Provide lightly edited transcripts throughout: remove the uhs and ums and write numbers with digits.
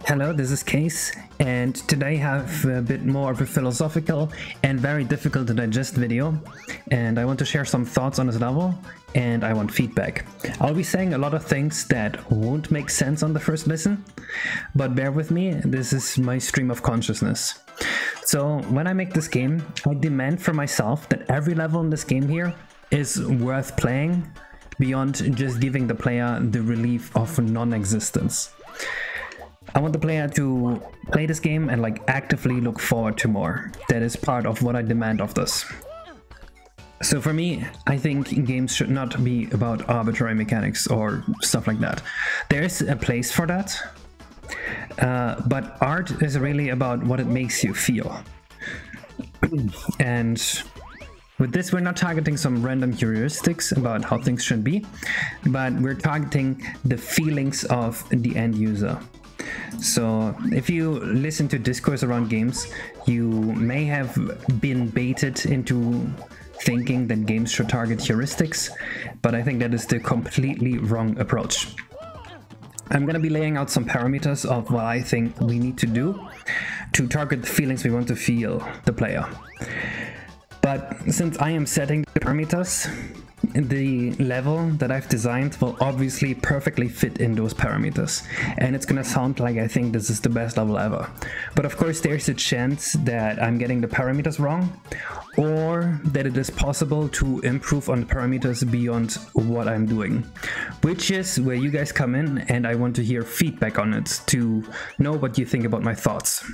Hello, this is Case, and today I have a bit more of a philosophical and very difficult to digest video, and I want to share some thoughts on this level, and I want feedback. I'll be saying a lot of things that won't make sense on the first listen, but bear with me, this is my stream of consciousness. So when I make this game, I demand for myself that every level in this game here is worth playing, beyond just giving the player the relief of non-existence. I want the player to play this game and actively look forward to more. That is part of what I demand of this. So for me, I think games should not be about arbitrary mechanics or stuff like that. There is a place for that, but art is really about what it makes you feel. And with this, we're not targeting some random heuristics about how things should be, but we're targeting the feelings of the end user. So if you listen to discourse around games, you may have been baited into thinking that games should target heuristics, but I think that is the completely wrong approach. I'm going to be laying out some parameters of what I think we need to do to target the feelings we want to feel the player. But since I am setting the parameters, the level that I've designed will obviously perfectly fit in those parameters, and it's gonna sound like I think this is the best level ever. But of course there's a chance that I'm getting the parameters wrong, or that it is possible to improve on the parameters beyond what I'm doing, which is where you guys come in, and I want to hear feedback on it to know what you think about my thoughts.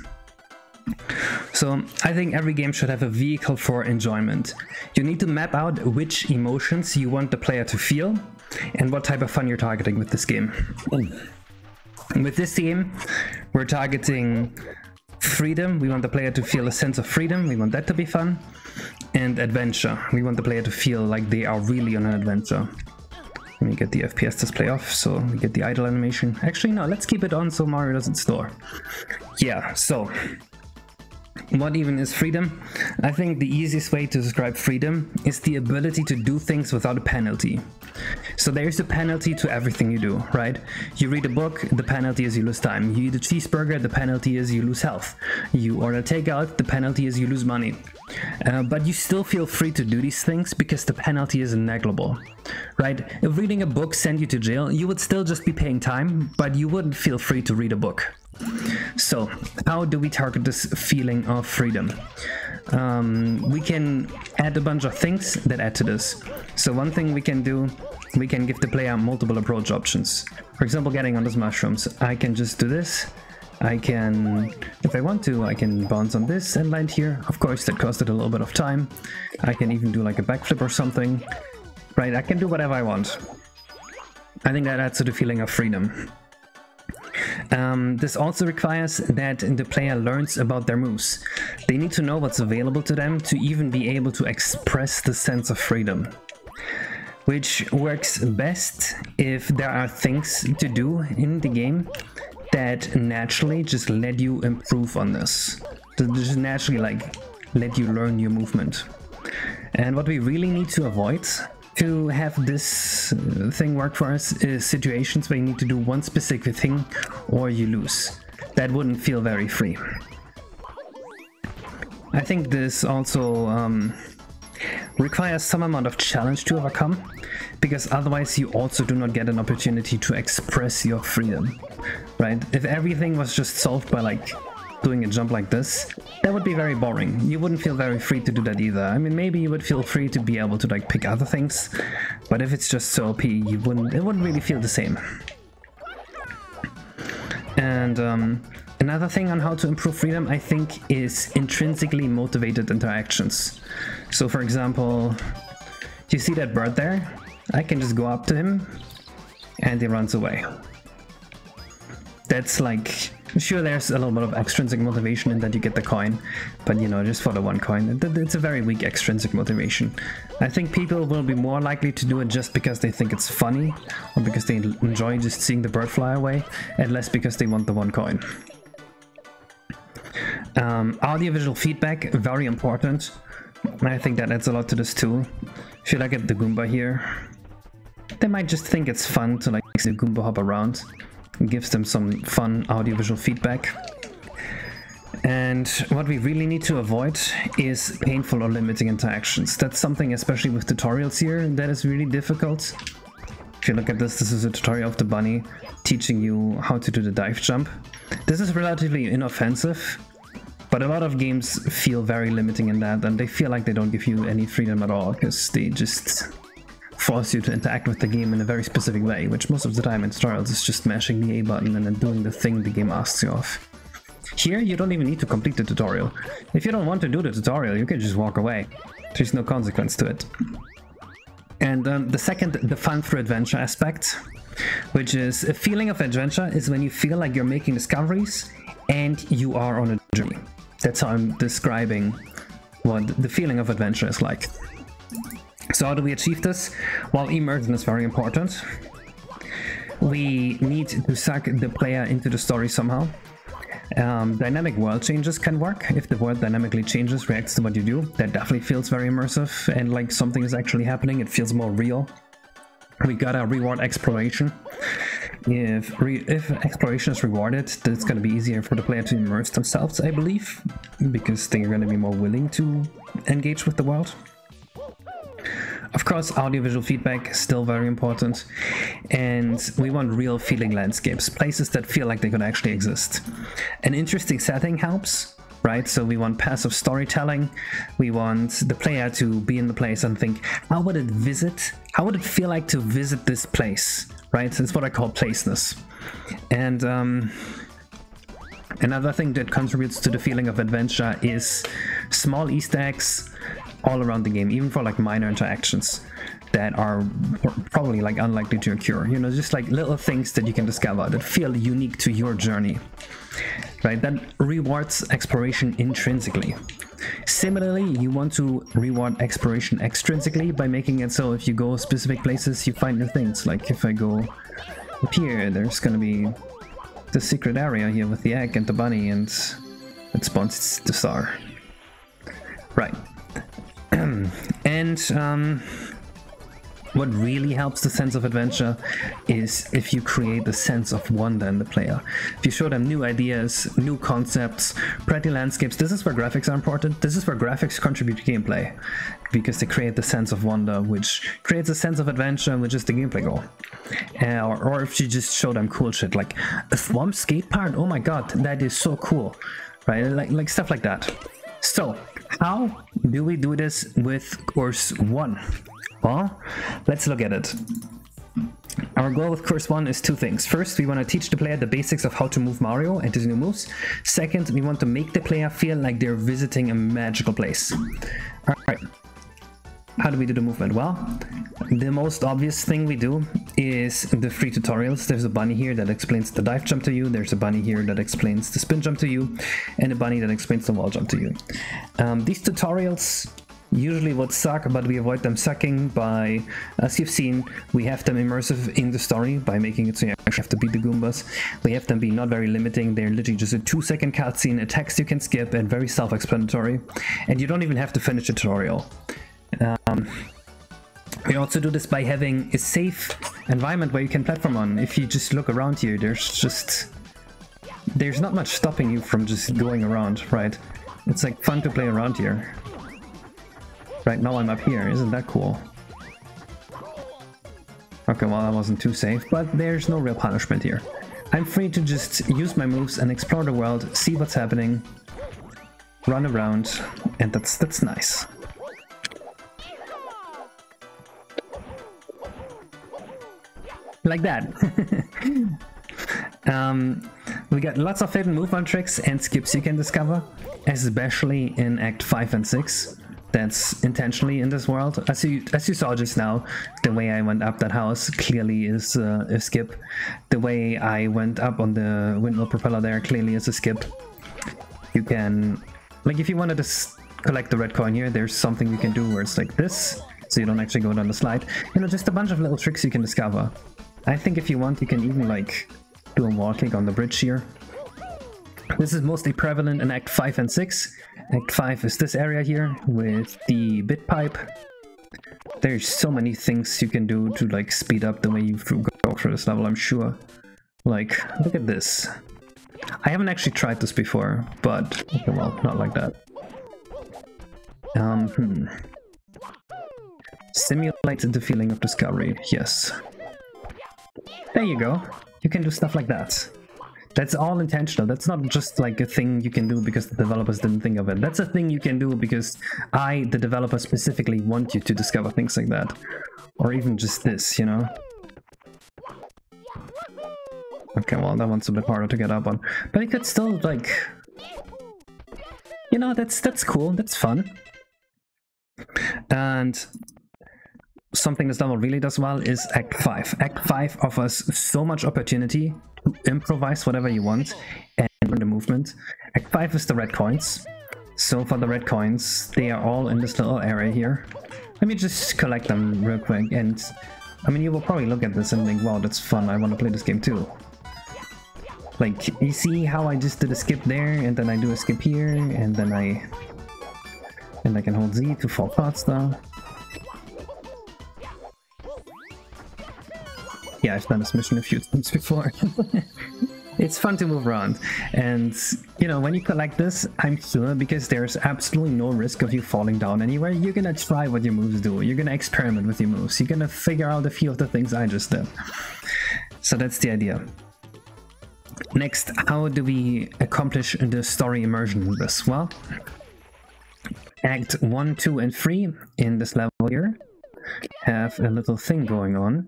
So I think every game should have a vehicle for enjoyment. You need to map out which emotions you want the player to feel and what type of fun you're targeting with this game. With this game, we're targeting freedom. We want the player to feel a sense of freedom. We want that to be fun. And adventure. We want the player to feel like they are really on an adventure. Let me get the FPS display off so we get the idle animation. Actually, no, let's keep it on so Mario doesn't store. Yeah, so what even is freedom? I think the easiest way to describe freedom is the ability to do things without a penalty. So there's a penalty to everything you do, right? You read a book, the penalty is you lose time. You eat a cheeseburger, the penalty is you lose health. You order takeout, the penalty is you lose money. But you still feel free to do these things because the penalty is negligible, right? If reading a book sent you to jail, you would still just be paying time, but you wouldn't feel free to read a book. So how do we target this feeling of freedom? We can add a bunch of things that add to this. So one thing we can do, we can give the player multiple approach options. For example, getting on those mushrooms. I can just do this. I can, if I want to, I can bounce on this and land here. Of course, that costed a little bit of time. I can even do like a backflip or something. Right, I can do whatever I want. I think that adds to the feeling of freedom. This also requires that the player learns about their moves. They need to know what's available to them to even be able to express the sense of freedom. Which works best if there are things to do in the game that naturally just let you improve on this. Just naturally let you learn your movement. And what we really need to avoid to have this thing work for us is situations where you need to do one specific thing or you lose. That wouldn't feel very free. I think this also requires some amount of challenge to overcome, because otherwise you also do not get an opportunity to express your freedom, right? If everything was just solved by doing a jump like this, that would be very boring. You wouldn't feel very free to do that either. I mean, maybe you would feel free to be able to pick other things, but if it's just so OP, it wouldn't really feel the same. And another thing on how to improve freedom, I think, is intrinsically motivated interactions. So for example, you see that bird there? I can just go up to him and he runs away. That's sure, there's a little bit of extrinsic motivation in that you get the coin, but just for the one coin, it's a very weak extrinsic motivation. I think people will be more likely to do it just because they think it's funny, or because they enjoy just seeing the bird fly away, and less because they want the one coin. Audiovisual feedback, very important. I think that adds a lot to this too. Should I get the Goomba here? They might just think it's fun to see the Goomba hop around. gives them some fun audiovisual feedback. And what we really need to avoid is painful or limiting interactions. That's something, especially with tutorials here, that is really difficult. If you look at this, this is a tutorial of the bunny teaching you how to do the dive jump. This is relatively inoffensive, but a lot of games feel very limiting in that, and they feel like they don't give you any freedom at all, because they just force you to interact with the game in a very specific way, which most of the time in tutorials is just mashing the A button and then doing the thing the game asks you of. Here, you don't even need to complete the tutorial. If you don't want to do the tutorial, you can just walk away. There's no consequence to it. And the second, the fun through adventure aspect, which is a feeling of adventure, is when you feel like you're making discoveries and you are on a journey. That's how I'm describing what the feeling of adventure is like. So how do we achieve this? Well, immersion is very important. We need to suck the player into the story somehow. Dynamic world changes can work. If the world dynamically changes, reacts to what you do, that definitely feels very immersive and like something is actually happening. It feels more real. We gotta reward exploration. If exploration is rewarded, then it's gonna be easier for the player to immerse themselves, I believe, because they're gonna be more willing to engage with the world. Of course, audiovisual feedback is still very important, and we want real feeling landscapes, places that feel like they could actually exist. An interesting setting helps, right? So we want passive storytelling. We want the player to be in the place and think, how would it feel like to visit this place, right? It's what I call placeness. And another thing that contributes to the feeling of adventure is small Easter eggs all around the game, even for like minor interactions that are probably like unlikely to occur. You know, just like little things that you can discover that feel unique to your journey, right? That rewards exploration intrinsically. Similarly, you want to reward exploration extrinsically by making it so if you go specific places, you find new things. Like if I go up here, there's gonna be the secret area here with the egg and the bunny, and it spawns the star. Right. And what really helps the sense of adventure is if you create a sense of wonder in the player. If you show them new ideas, new concepts, pretty landscapes. This is where graphics are important. This is where graphics contribute to gameplay, because they create the sense of wonder, which creates a sense of adventure, which is the gameplay goal. Or if you just show them cool shit, like a swamp skate park, oh my god, that is so cool, right? Like stuff like that. So, how do we do this with Course 1? Well, let's look at it. Our goal with Course 1 is two things. First, we want to teach the player the basics of how to move Mario and his new moves. Second, we want to make the player feel like they're visiting a magical place. Alright. How do we do the movement? Well, the most obvious thing we do is the free tutorials. There's a bunny here that explains the dive jump to you, there's a bunny here that explains the spin jump to you, and a bunny that explains the wall jump to you. These tutorials usually would suck, but we avoid them sucking by, as you've seen, we have them immersive in the story by making it so you actually have to beat the Goombas. We have them be not very limiting. They're literally just a 2-second cutscene, a text you can skip, and very self-explanatory. And you don't even have to finish the tutorial. We also do this by having a safe environment where you can platform on. If you just look around here, there's not much stopping you from just going around, right? It's like fun to play around here. Right now I'm up here, isn't that cool? Okay, well that wasn't too safe, but there's no real punishment here. I'm free to just use my moves and explore the world, see what's happening, run around, and that's nice. Like that. We got lots of hidden movement tricks and skips you can discover, especially in Act 5 and 6. That's intentionally in this world. As you saw just now, the way I went up that house clearly is a skip. The way I went up on the windmill propeller there clearly is a skip. You can, like if you wanted to collect the red coin here, there's something you can do where it's like this, so you don't actually go down the slide. You know, just a bunch of little tricks you can discover. I think if you want, you can even like do a wall kick on the bridge here. This is mostly prevalent in Act 5 and 6. Act 5 is this area here with the bit pipe. There's so many things you can do to like speed up the way you go through this level, I'm sure. Like, look at this. I haven't actually tried this before, but okay, well, not like that. Simulate the feeling of discovery. Yes. There you go. You can do stuff like that. That's all intentional. That's not just like a thing you can do because the developers didn't think of it. That's a thing you can do because I, the developer, specifically want you to discover things like that. Or even just this, you know? Okay, well, that one's a bit harder to get up on. But it could still, like... You know, that's cool. That's fun. And something this level really does well is Act 5. Act 5 offers so much opportunity to improvise whatever you want and learn the movement. Act 5 is the red coins. So for the red coins, they are all in this little area here. Let me just collect them real quick. And I mean, you will probably look at this and think, wow, that's fun. I want to play this game too. Like, you see how I just did a skip there, and then I do a skip here, and then I can hold Z to fall faster. Yeah, I've done this mission a few times before. It's fun to move around, and you know, when you collect this, I'm sure, because there's absolutely no risk of you falling down anywhere, you're gonna try what your moves do, you're gonna experiment with your moves, you're gonna figure out a few of the things I just did. So that's the idea. Next, how do we accomplish the story immersion with this? Well, Act 1, 2, and 3 in this level here have a little thing going on,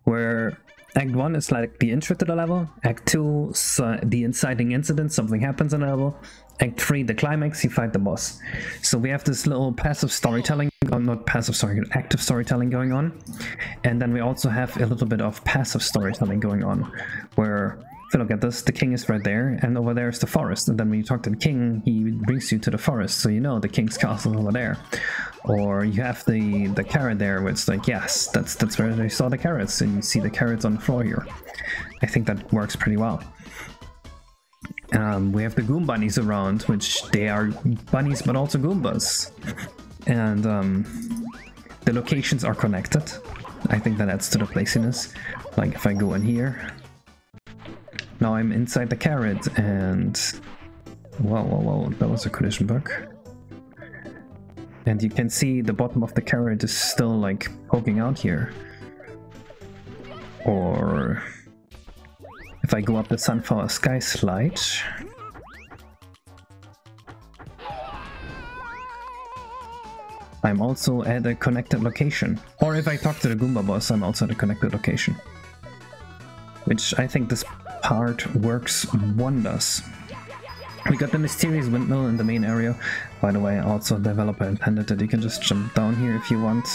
where Act 1 is like the intro to the level, Act 2 is the inciting incident, something happens in the level, Act 3 the climax, you fight the boss. So we have this little passive storytelling, or not passive storytelling, active storytelling going on, and then we also have a little bit of passive storytelling going on, where if you look at this, the king is right there, and over there is the forest, and then when you talk to the king, he brings you to the forest, so you know the king's castle is over there. Or you have the carrot there, where it's like, yes, that's where I saw the carrots, and you see the carrots on the floor here. I think that works pretty well. We have the Goom bunnies around, which they are bunnies but also Goombas. And the locations are connected. I think that adds to the placiness. Like if I go in here, now I'm inside the carrot, and whoa, that was a collision bug. And you can see the bottom of the carrot is still like poking out here. Or if I go up the Sunflower Sky slide, I'm also at a connected location. Or if I talk to the Goomba boss, I'm also at a connected location. Which I think this part works wonders. We got the mysterious windmill in the main area. By the way, also the developer intended that you can just jump down here if you want.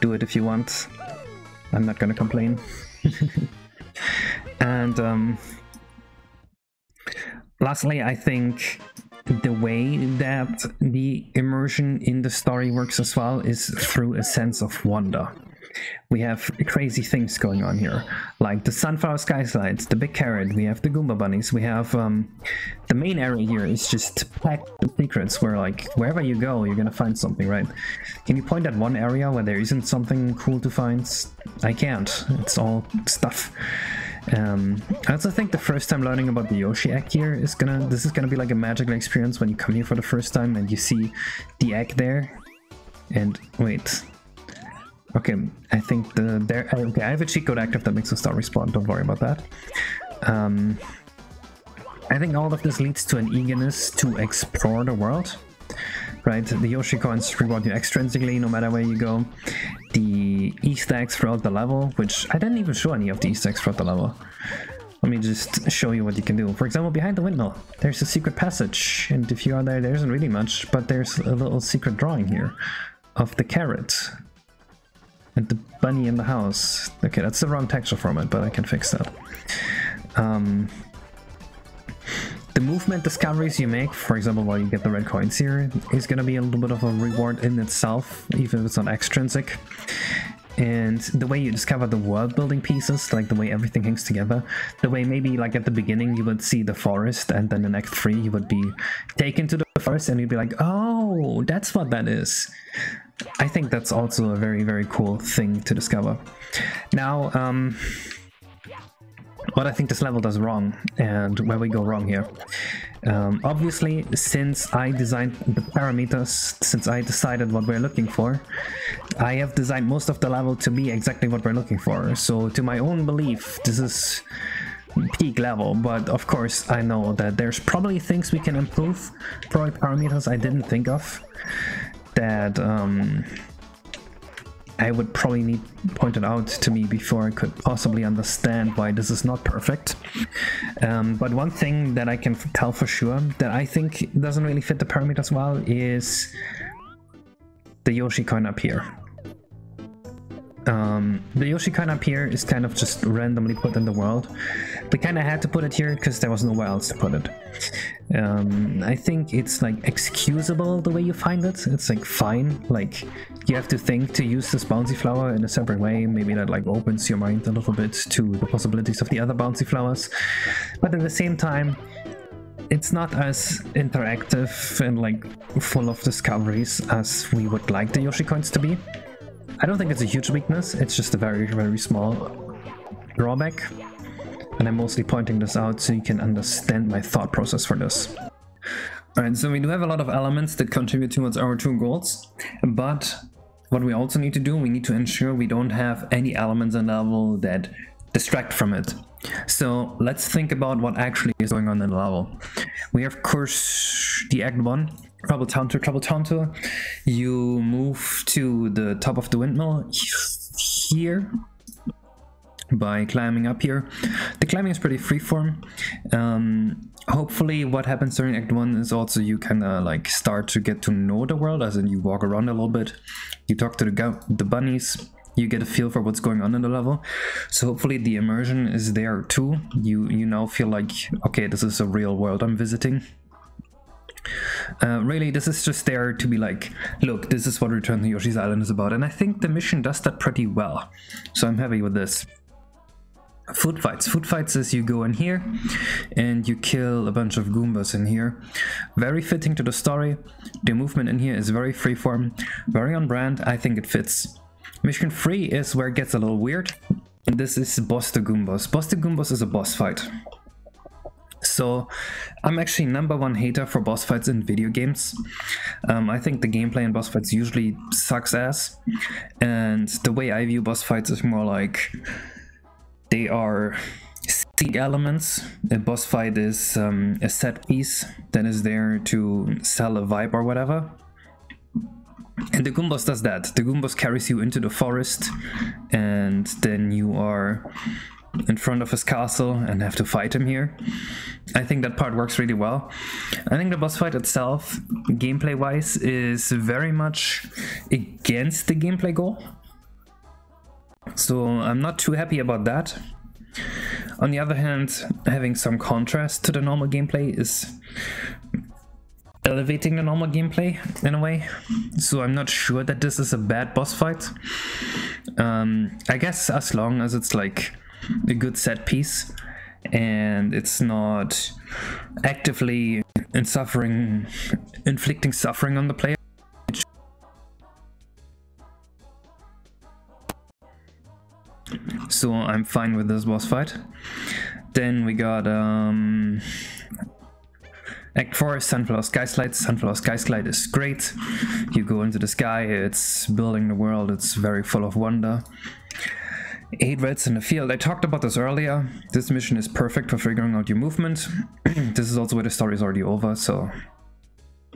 Do it if you want. I'm not gonna complain. And lastly, I think the way that the immersion in the story works as well is through a sense of wonder. We have crazy things going on here, like the Sunflower Sky Slides, the big carrot, we have the Goomba bunnies, we have the main area here is just packed with secrets, where like wherever you go you're gonna find something, right? Can you point at one area where there isn't something cool to find? I can't, it's all stuff. I also think the first time learning about the Yoshi egg here is this is gonna be like a magical experience when you come here for the first time and you see the egg there. And wait, okay, I think okay, I have a cheat code active that makes the star respawn, don't worry about that. I think all of this leads to an eagerness to explore the world, right? The Yoshi coins reward you extrinsically no matter where you go. The Easter eggs throughout the level, which I didn't even show any of the Easter eggs throughout the level. Let me just show you what you can do. For example, behind the windmill, there's a secret passage, and if you are there isn't really much, but there's a little secret drawing here of the carrot. And the bunny in the house. Okay, that's the wrong texture format, but I can fix that. The movement discoveries you make, for example, while you get the red coins here, is going to be a little bit of a reward in itself, even if it's not extrinsic. And the way you discover the world building pieces, like the way everything hangs together, the way maybe like at the beginning you would see the forest, and then in Act 3 you would be taken to the forest and you'd be like, oh, that's what that is. I think that's also a very, very cool thing to discover. Now, what I think this level does wrong and where we go wrong here. Obviously, since I designed the parameters, since I decided what we're looking for, I have designed most of the level to be exactly what we're looking for. So to my own belief, this is peak level, but of course I know that there's probably things we can improve, probably parameters I didn't think of that I would probably need pointed out to me before I could possibly understand why this is not perfect. But one thing that I can tell for sure that I think doesn't really fit the parameters well is the Yoshi coin up here. The Yoshi coin up here is kind of just randomly put in the world. We kind of had to put it here because there was nowhere else to put it. I think it's like excusable the way you find it. It's like fine, like you have to think to use this bouncy flower in a separate way. Maybe that like opens your mind a little bit to the possibilities of the other bouncy flowers. But at the same time, it's not as interactive and like full of discoveries as we would like the Yoshi coins to be. I don't think it's a huge weakness, it's just a very, very small drawback. And I'm mostly pointing this out so you can understand my thought process for this. Alright, so we do have a lot of elements that contribute towards our two goals, but what we also need to do, we need to ensure we don't have any elements in the level that distract from it. So let's think about what actually is going on in the level. We have, of course, the Act 1. Trouble Town Tour. You move to the top of the windmill here by climbing up here. The climbing is pretty freeform. Hopefully what happens during Act 1 is also you kind of like start to get to know the world, as in you walk around a little bit, you talk to the bunnies, you get a feel for what's going on in the level. So hopefully the immersion is there too. You now feel like, okay, this is a real world I'm visiting. Really, this is just there to be like, look, this is what Return to Yoshi's Island is about, and I think the mission does that pretty well, so I'm happy with this. Food fights. Food fights is you go in here and you kill a bunch of Goombas in here. Very fitting to the story. The movement in here is very freeform, very on brand. I think it fits. Mission 3 is where it gets a little weird, and this is Boss the Goombas. Boss the Goombas is a boss fight. So I'm actually #1 hater for boss fights in video games. I think the gameplay in boss fights usually sucks ass, and the way I view boss fights is more like they are scenic elements. A boss fight is a set piece that is there to sell a vibe or whatever. And the Goombas does that. The Goombas carries you into the forest, and then you are in front of his castle and have to fight him here. I think that part works really well. I think the boss fight itself, gameplay wise, is very much against the gameplay goal. So I'm not too happy about that. On the other hand, having some contrast to the normal gameplay is elevating the normal gameplay in a way. So I'm not sure that this is a bad boss fight. I guess as long as it's like a good set piece and it's not actively inflicting suffering on the player. So I'm fine with this boss fight. Then we got Act 4, Sunflower Sky Slide. Sunflower Sky Slide is great. You go into the sky, it's building the world, it's very full of wonder. 8 reds in the field. I talked about this earlier. This mission is perfect for figuring out your movement. This is also where the story is already over, so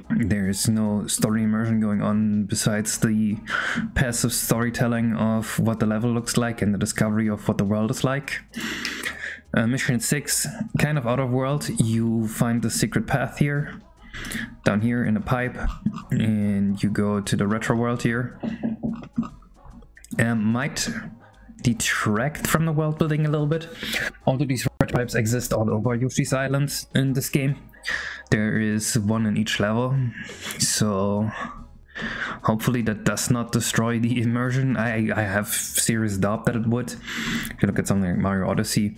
there is no story immersion going on besides the passive storytelling of what the level looks like and the discovery of what the world is like. Mission 6, kind of out of world. You find the secret path here, down here in a pipe, and you go to the retro world here. Might detract from the world building a little bit. Although these red pipes exist all over Yoshi's Island in this game. There is one in each level, so hopefully that does not destroy the immersion. I have serious doubt that it would. If you look at something like Mario Odyssey,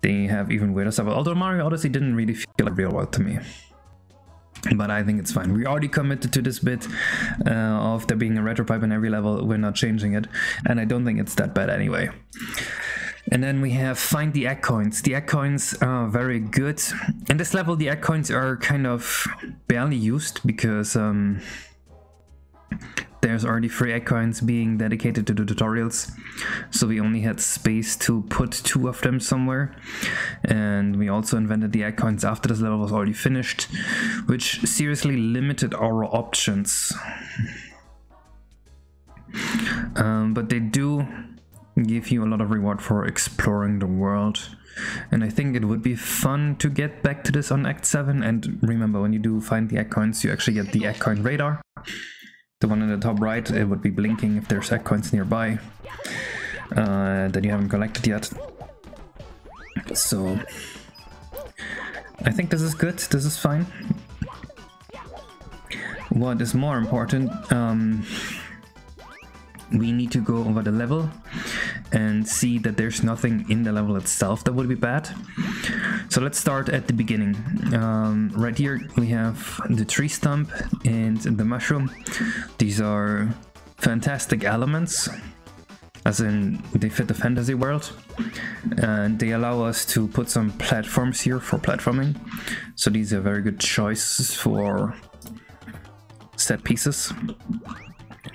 they have even weirder stuff. Although Mario Odyssey didn't really feel like real world to me. But I think it's fine. We already committed to this bit of there being a retro pipe in every level. We're not changing it, and I don't think it's that bad anyway. And then we have find the egg coins. The egg coins are very good. In this level, the egg coins are kind of barely used because there's already 3 egg coins being dedicated to the tutorials. So we only had space to put 2 of them somewhere. And we also invented the egg coins after this level was already finished, which seriously limited our options. But they do give you a lot of reward for exploring the world, and I think it would be fun to get back to this on Act 7. And remember, when you do find the egg coins, you actually get the egg coin radar, the one in the top right. It would be blinking if there's egg coins nearby that you haven't collected yet. So I think this is good, this is fine. What is more important, we need to go over the level and see that there's nothing in the level itself that would be bad. So let's start at the beginning. Right here we have the tree stump and the mushroom. These are fantastic elements, as in they fit the fantasy world, and they allow us to put some platforms here for platforming. So these are very good choices for set pieces.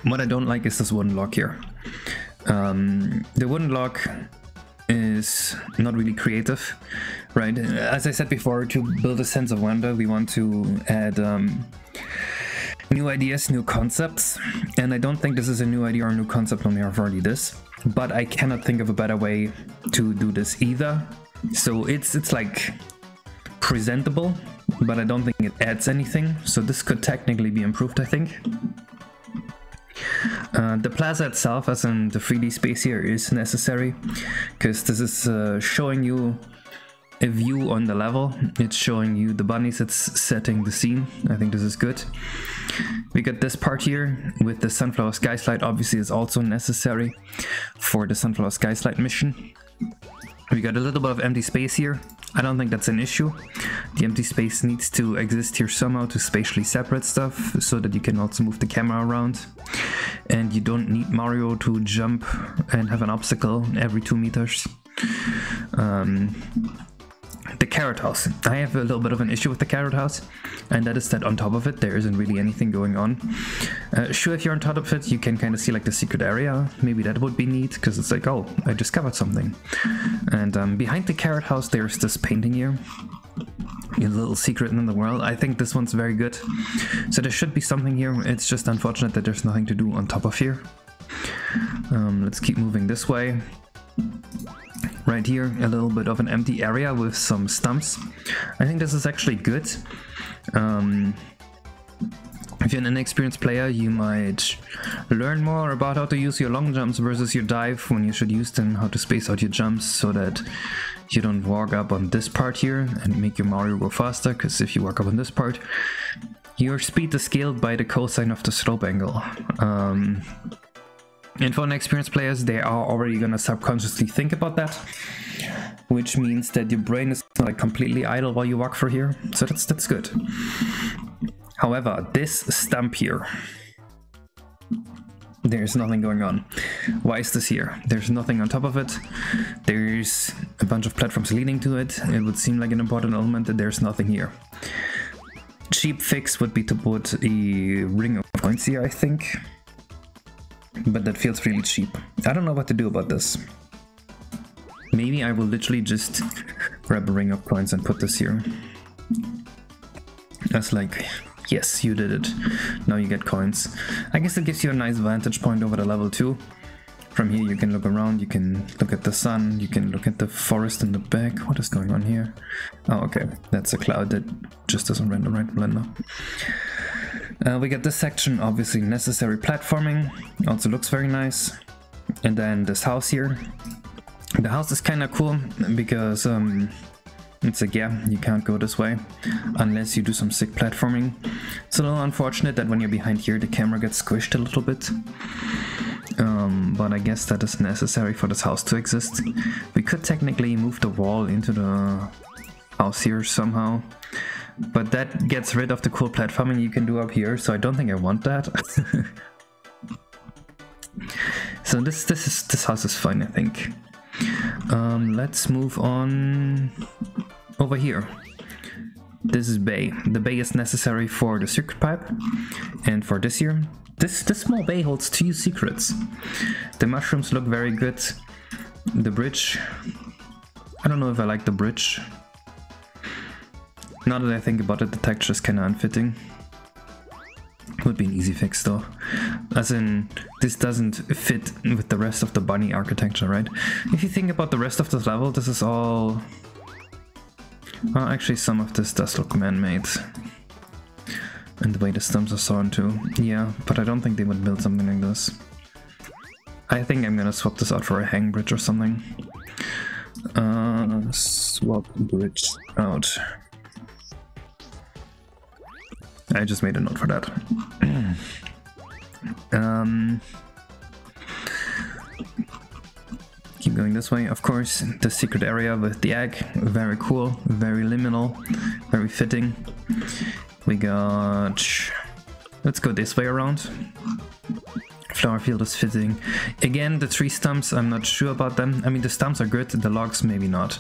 What I don't like is this wooden log here. The wooden log is not really creative, right? As I said before, to build a sense of wonder, we want to add new ideas, new concepts, and I don't think this is a new idea or a new concept when we have already this, but I cannot think of a better way to do this either. So it's like presentable, but I don't think it adds anything, so this could technically be improved, I think. The plaza itself, as in the 3D space here, is necessary, because this is showing you a view on the level. It's showing you the bunnies, it's setting the scene. I think this is good. We got this part here with the Sunflower Sky Slide, obviously is also necessary for the Sunflower Sky Slide mission. We got a little bit of empty space here. I don't think that's an issue. The empty space needs to exist here somehow to spatially separate stuff, so that you can also move the camera around. And you don't need Mario to jump and have an obstacle every 2 meters. The carrot house. I have a little bit of an issue with the carrot house, and that is that on top of it there isn't really anything going on. Sure, if you're on top of it you can kind of see like the secret area. Maybe that would be neat, because it's like, oh, I discovered something. And behind the carrot house there's this painting here, a little secret in the world. I think this one's very good. So there should be something here. It's just unfortunate that there's nothing to do on top of here. Let's keep moving this way. Right here, a little bit of an empty area with some stumps. I think this is actually good. If you're an inexperienced player, you might learn more about how to use your long jumps versus your dive, when you should use them, how to space out your jumps so that you don't walk up on this part here and make your Mario go faster, because if you walk up on this part, your speed is scaled by the cosine of the slope angle. And for inexperienced players, they are already gonna subconsciously think about that, which means that your brain is not like completely idle while you walk through here, so that's good. However, this stump here, there's nothing going on. Why is this here? There's nothing on top of it. There's a bunch of platforms leading to it. It would seem like an important element that there's nothing here. Cheap fix would be to put a ring of points here, I think. But that feels really cheap. I don't know what to do about this. Maybe I will literally just grab a ring of coins and put this here. That's like, yes, you did it. Now you get coins. I guess it gives you a nice vantage point over the level too. From here you can look around, you can look at the sun, you can look at the forest in the back. What is going on here? Oh, okay, that's a cloud that just doesn't render right in Blender. We get this section, obviously necessary platforming, also looks very nice. And then this house here. The house is kind of cool because it's like, yeah, you can't go this way unless you do some sick platforming. It's a little unfortunate that when you're behind here the camera gets squished a little bit. But I guess that is necessary for this house to exist. We could technically move the wall into the house here somehow. but that gets rid of the cool platforming you can do up here, so I don't think I want that. So this house is fine, I think. Let's move on over here. This is bay. The bay is necessary for the secret pipe, and for this here. This small bay holds 2 secrets. The mushrooms look very good. The bridge, I don't know if I like the bridge. Now that I think about it, the texture is kinda unfitting. Would be an easy fix though. As in, this doesn't fit with the rest of the bunny architecture, right? If you think about the rest of this level, this is all... Well, actually some of this does look man-made. And the way the stumps are sawn too. Yeah, but I don't think they would build something like this. I think I'm gonna swap this out for a hang bridge or something. Swap bridge out. I just made a note for that. Keep going this way. Of course, the secret area with the egg. Very cool, very liminal, very fitting. We got... Let's go this way around. Flower field is fitting. Again, the tree stumps, I'm not sure about them. I mean, the stumps are good, the logs maybe not.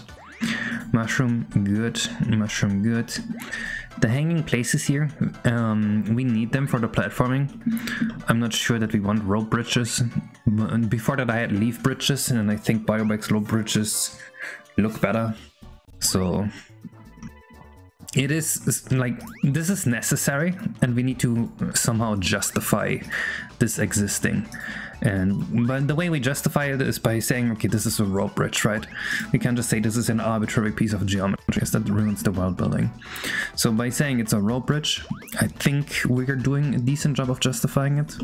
Mushroom, good. Mushroom, good. The hanging places here, we need them for the platforming. I'm not sure that we want rope bridges. Before that I had leaf bridges, and I think Biobags rope bridges look better. So it is like, this is necessary, and we need to somehow justify this existing. But the way we justify it is by saying, okay, this is a rope bridge, right? We can't just say this is an arbitrary piece of geometry, because that ruins the world building. So by saying it's a rope bridge, I think we're doing a decent job of justifying it.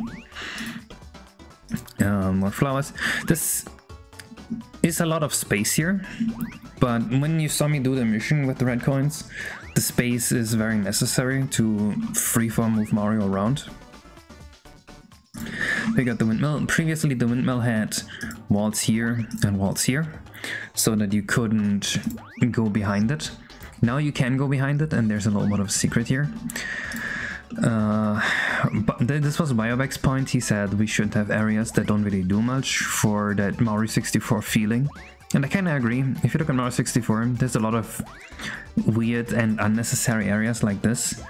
More flowers. This is a lot of space here, but when you saw me do the mission with the red coins, the space is very necessary to freeform move Mario around. We got the windmill. Previously the windmill had walls here and walls here, so that you couldn't go behind it. Now you can go behind it, and there's a little bit of a secret here. But this was Biobag's point. He said we should have areas that don't really do much for that Mario 64 feeling. And I kinda agree. If you look at Mario 64, there's a lot of weird and unnecessary areas like this.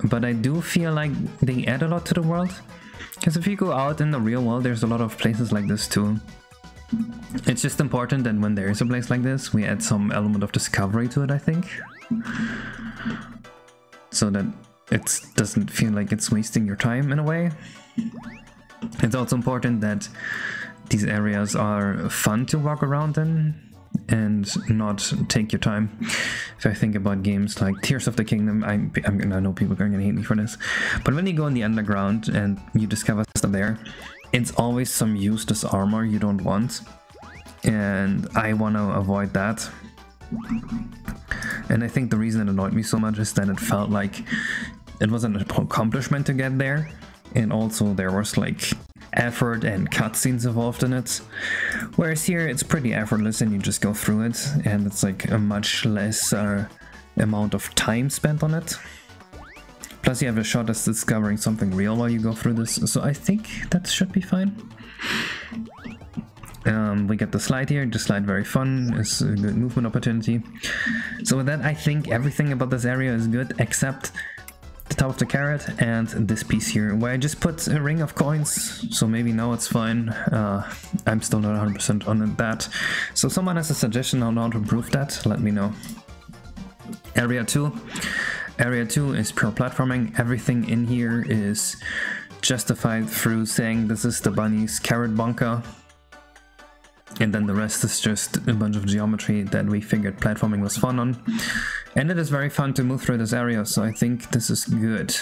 But I do feel like they add a lot to the world. Because if you go out in the real world, there's a lot of places like this too. It's just important that when there is a place like this, we add some element of discovery to it, I think. So that it doesn't feel like it's wasting your time in a way. It's also important that these areas are fun to walk around in and not take your time. If I think about games like Tears of the Kingdom, I know people are gonna hate me for this, but when you go in the underground and you discover stuff there, it's always some useless armor you don't want, and I want to avoid that. And I think the reason it annoyed me so much is that it felt like it was an accomplishment to get there, and also there was like effort and cutscenes involved in it. Whereas here it's pretty effortless and you just go through it, and it's like a much less amount of time spent on it. Plus you have a shot at discovering something real while you go through this, so I think that should be fine. We get the slide here. The slide, very fun, it's a good movement opportunity. So with that, I think everything about this area is good except the top of the carrot and this piece here, where I just put a ring of coins, so maybe now it's fine. I'm still not 100% on that. So if someone has a suggestion on how to improve that, let me know. Area 2. Area 2 is pure platforming. Everything in here is justified through saying this is the bunny's carrot bunker. And then the rest is just a bunch of geometry that we figured platforming was fun on. And it is very fun to move through this area, so I think this is good.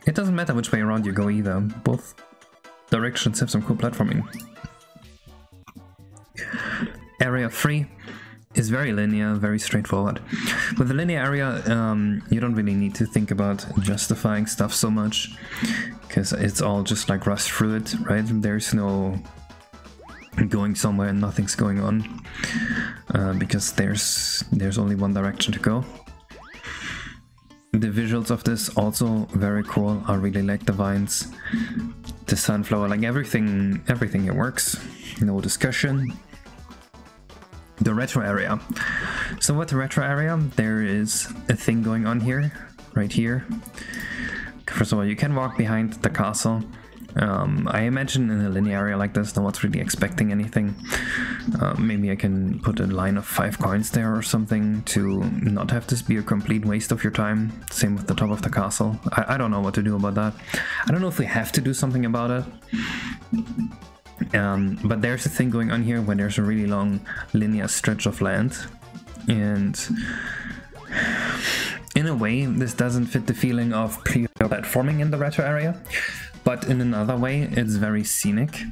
It doesn't matter which way around you go either. Both directions have some cool platforming. Area 3 is very linear, very straightforward. With the linear area, you don't really need to think about justifying stuff so much, because it's all just like rush through it, right? There's no going somewhere and nothing's going on, because there's only one direction to go. The visuals of this also very cool. I really like the vines, the sunflower, like everything here works. No discussion. The retro area. So with the retro area, there is a thing going on here, right here. First of all, you can walk behind the castle. I imagine in a linear area like this, no one's really expecting anything. Maybe I can put a line of 5 coins there or something to not have this be a complete waste of your time. Same with the top of the castle. I don't know what to do about that. I don't know if we have to do something about it. But there's a thing going on here where there's a really long linear stretch of land. And in a way, this doesn't fit the feeling of pure platforming in the retro area. But in another way, it's very scenic,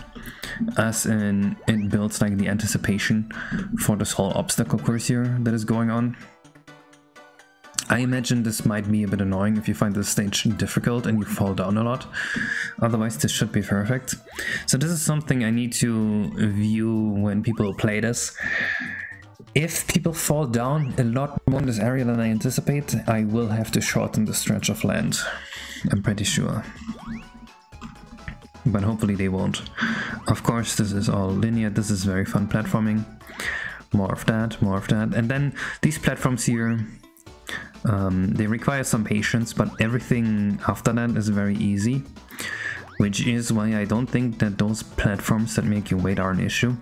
as in it builds like the anticipation for this whole obstacle course here that is going on. I imagine this might be a bit annoying if you find this stage difficult and you fall down a lot. Otherwise, this should be perfect. So this is something I need to view when people play this. If people fall down a lot more in this area than I anticipate, I will have to shorten the stretch of land. I'm pretty sure. But hopefully they won't. Of course, this is all linear. This is very fun platforming. More of that, more of that. And then these platforms here, they require some patience, but everything after that is very easy. Which is why I don't think that those platforms that make you wait are an issue.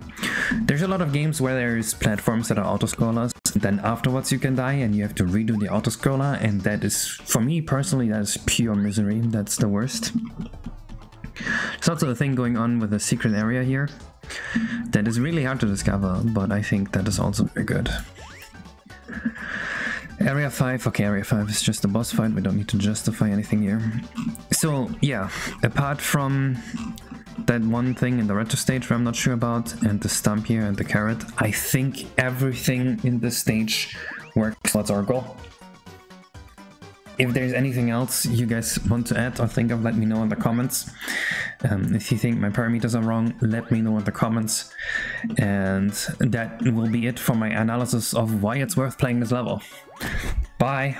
There's a lot of games where there's platforms that are autoscrollers, then afterwards you can die and you have to redo the autoscroller, and that is, for me personally, that is pure misery. That's the worst. There's also a thing going on with a secret area here that is really hard to discover, but I think that is also very good. Area 5, okay, Area 5 is just a boss fight, we don't need to justify anything here. So yeah, apart from that one thing in the retro stage where I'm not sure about, and the stump here and the carrot, I think everything in this stage works towards our goal. If there's anything else you guys want to add or think of, let me know in the comments. If you think my parameters are wrong, let me know in the comments. And that will be it for my analysis of why it's worth playing this level. Bye!